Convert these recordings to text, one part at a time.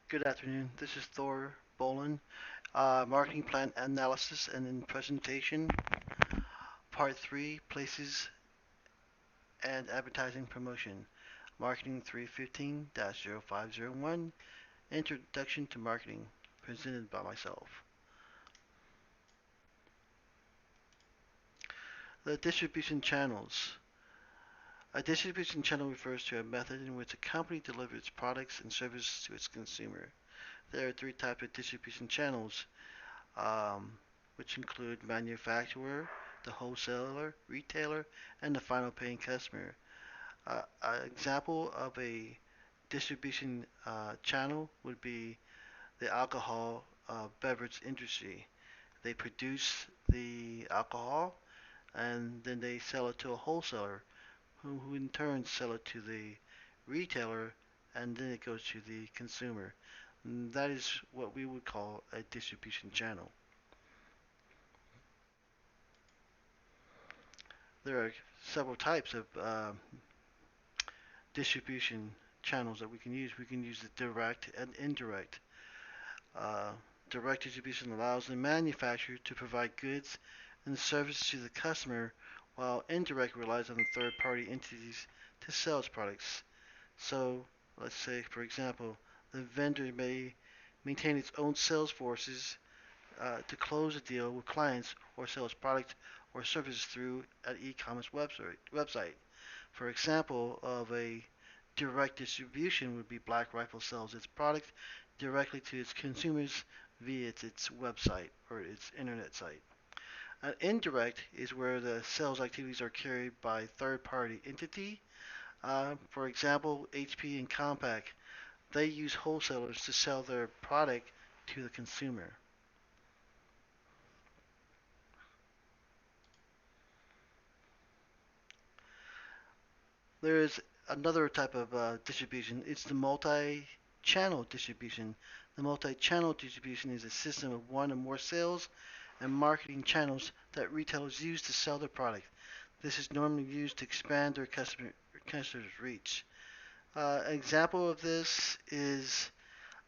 Good afternoon. This is Thor Bolin, Marketing Plan Analysis and in Presentation, Part 3, Places and Advertising Promotion, Marketing 315-0501, Introduction to Marketing, presented by myself. The distribution channels. A distribution channel refers to a method in which a company delivers products and services to its consumer. There are three types of distribution channels, um, which include manufacturer, the wholesaler, retailer, and the final paying customer. An example of a distribution channel would be the alcohol beverage industry. They produce the alcohol and then they sell it to a wholesaler, who in turn sell it to the retailer, and then it goes to the consumer. And that is what we would call a distribution channel. There are several types of distribution channels that we can use. We can use the direct and indirect. Uh, Direct distribution allows the manufacturer to provide goods and services to the customer, while indirect relies on the third party entities to sell its products. So, let's say, for example, the vendor may maintain its own sales forces to close a deal with clients or sell its product or services through an e-commerce website. For example, of a direct distribution would be Black Rifle sells its product directly to its consumers via its website or its internet site. An indirect is where the sales activities are carried by third-party entity. For example, HP and Compaq, they use wholesalers to sell their product to the consumer. There is another type of distribution. It's the multi-channel distribution. The multi-channel distribution is a system of one or more sales and marketing channels that retailers use to sell their product. This is normally used to expand their customers' reach. An example of this is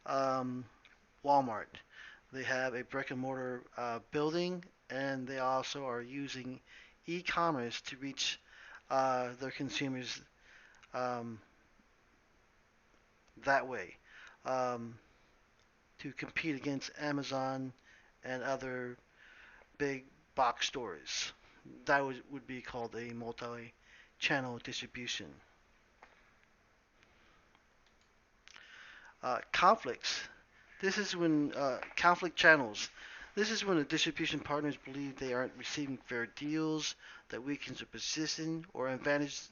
um, Walmart. They have a brick and mortar building, and they also are using e-commerce to reach their consumers um, that way, um, to compete against Amazon and other big box stores. That would be called a multi-channel distribution. Conflicts. This is when conflict channels. This is when the distribution partners believe they aren't receiving fair deals, that weakens their position, or advantages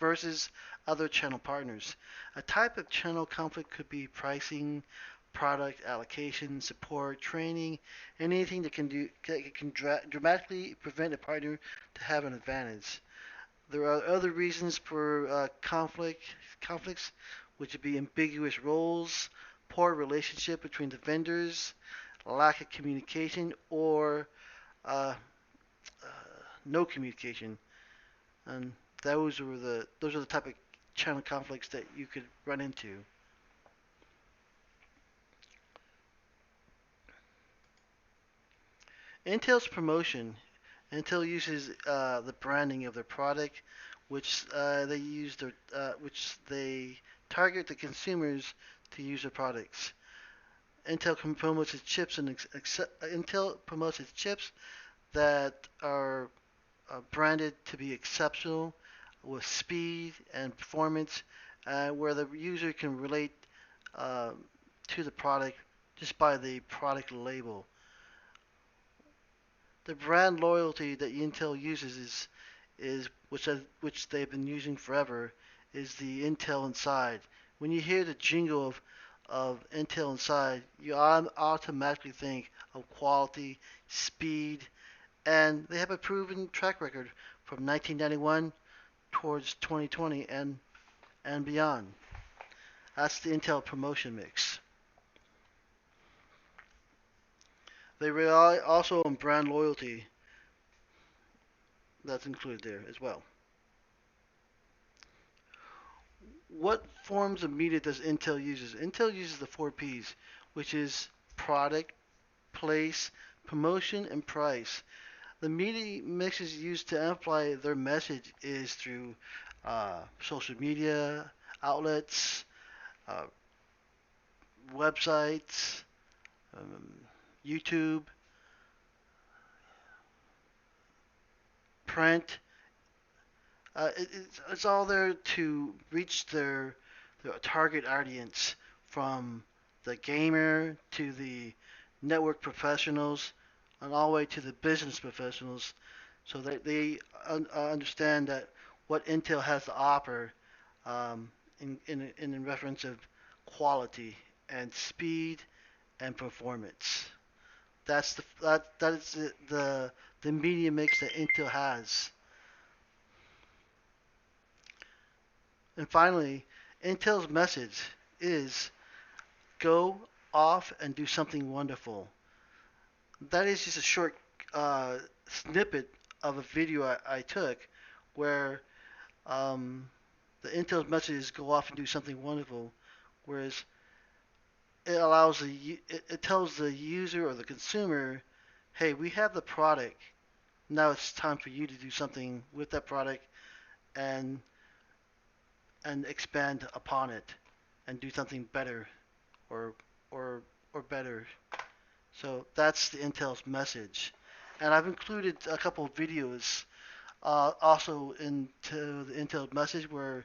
versus other channel partners. A type of channel conflict could be pricing, product allocation, support, training, anything that can dramatically prevent a partner to have an advantage. There are other reasons for conflicts, which would be ambiguous roles, poor relationship between the vendors, lack of communication, or uh, uh, no communication. And those are the type of channel conflicts that you could run into. Intel's promotion. Intel uses the branding of their product, which they target the consumers to use their products. Intel promotes its chips that are branded to be exceptional with speed and performance, where the user can relate uh, to the product just by the product label. The brand loyalty that Intel uses is which they've been using forever is the Intel Inside. When you hear the jingle of Intel Inside, you automatically think of quality, speed, and they have a proven track record from 1991 towards 2020 and beyond. That's the Intel promotion mix. They rely also on brand loyalty. That's included there as well. what forms of media does Intel uses? Intel uses the 4 Ps, which is product, place, promotion, and price. The media mixes used to amplify their message is through social media outlets, uh, websites, um, YouTube, print. It's all there to reach their target audience, from the gamer to the network professionals and all the way to the business professionals, so that they understand that what Intel has to offer, um, in reference of quality and speed and performance. That is the media mix that Intel has. And finally, Intel's message is go off and do something wonderful. That is just a short uh, snippet of a video I took where um, the Intel's message is go off and do something wonderful, whereas it tells the user or the consumer, hey, we have the product. Now it's time for you to do something with that product and expand upon it and do something better or or or better. So that's the Intel's message. And I've included a couple of videos also into the Intel message where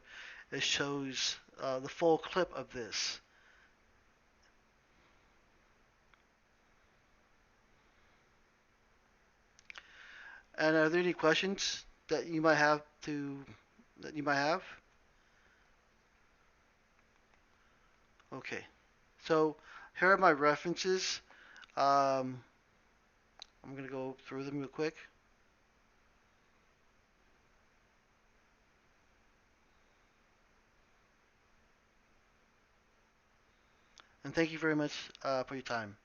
it shows the full clip of this. And are there any questions that you might have to that you might have? Okay. So here are my references. Um, I'm gonna go through them real quick. And thank you very much for your time.